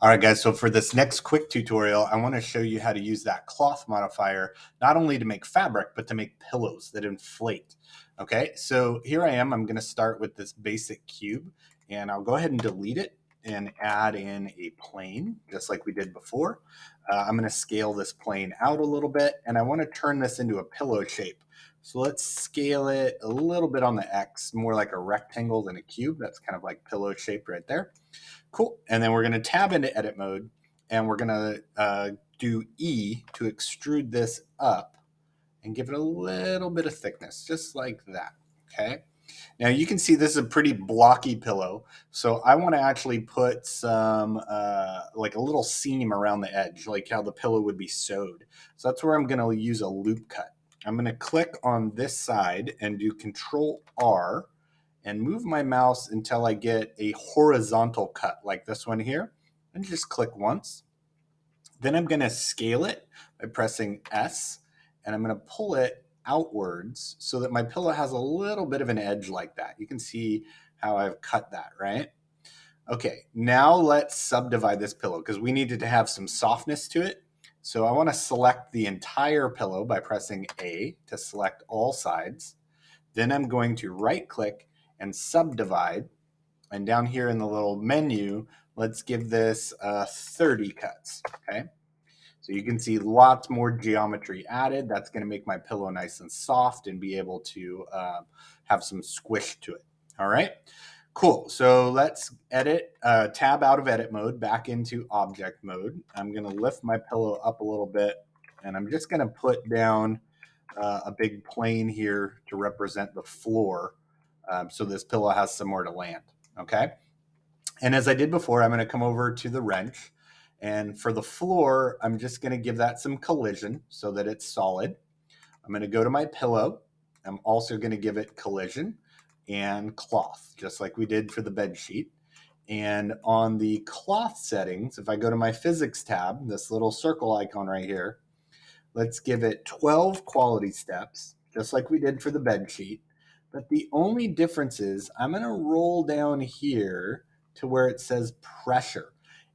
All right, guys, so for this next quick tutorial, I want to show you how to use that cloth modifier, not only to make fabric, but to make pillows that inflate. Okay, so here I am. I'm going to start with this basic cube, and I'll go ahead and delete it and add in a plane, just like we did before. I'm going to scale this plane out a little bit, and I want to turn this into a pillow shape. So let's scale it a little bit on the X, more like a rectangle than a cube. That's kind of like pillow shape right there. Cool. And then we're going to tab into edit mode, and we're going to do E to extrude this up and give it a little bit of thickness, just like that. Okay. Now you can see this is a pretty blocky pillow. So I want to actually put some like a little seam around the edge, like how the pillow would be sewed. So that's where I'm going to use a loop cut. I'm going to click on this side and do Control R and move my mouse until I get a horizontal cut like this one here, and just click once. Then I'm going to scale it by pressing S, and I'm going to pull it outwards so that my pillow has a little bit of an edge like that. You can see how I've cut that, right? Okay, now let's subdivide this pillow because we needed to have some softness to it. So I want to select the entire pillow by pressing A to select all sides. Then I'm going to right click and subdivide. And down here in the little menu, let's give this 30 cuts, okay? So you can see lots more geometry added. That's gonna make my pillow nice and soft and be able to have some squish to it, all right? Cool, so let's tab out of edit mode, back into object mode. I'm gonna lift my pillow up a little bit, and I'm just gonna put down a big plane here to represent the floor, so this pillow has somewhere to land, okay? And as I did before, I'm going to come over to the wrench, and for the floor, I'm just going to give that some collision so that it's solid. I'm going to go to my pillow. I'm also going to give it collision and cloth, just like we did for the bed sheet. And on the cloth settings, if I go to my physics tab, this little circle icon right here, let's give it 12 quality steps, just like we did for the bed sheet. But the only difference is I'm going to roll down here to where it says pressure.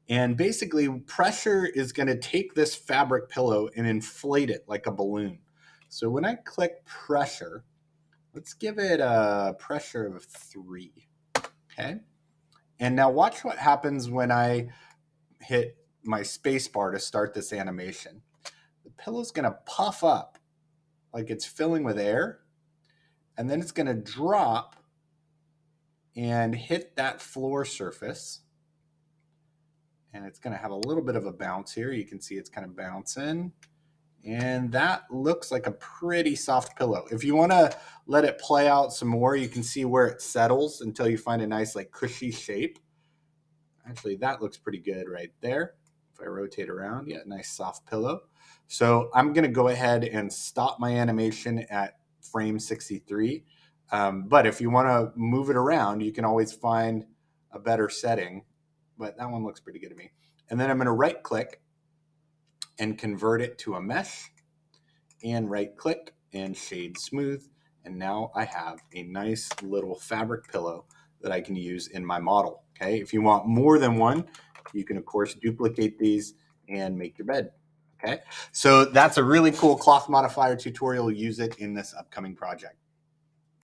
And basically, pressure is going to take this fabric pillow and inflate it like a balloon. So when I click pressure, let's give it a pressure of 3. Okay. And now watch what happens when I hit my space bar to start this animation. The pillow's going to puff up like it's filling with air, and then it's going to drop and hit that floor surface, and it's going to have a little bit of a bounce here. You can see it's kind of bouncing, and that looks like a pretty soft pillow. If you want to let it play out some more, you can see where it settles until you find a nice like cushy shape. Actually, that looks pretty good right there. If I rotate around, yeah, nice soft pillow. So I'm going to go ahead and stop my animation at frame 63. But if you want to move it around, you can always find a better setting. But that one looks pretty good to me. And then I'm going to right click and convert it to a mesh, and right click and shade smooth. And now I have a nice little fabric pillow that I can use in my model. Okay. If you want more than one, you can of course duplicate these and make your bed. Okay. So that's a really cool cloth modifier tutorial. Use it in this upcoming project.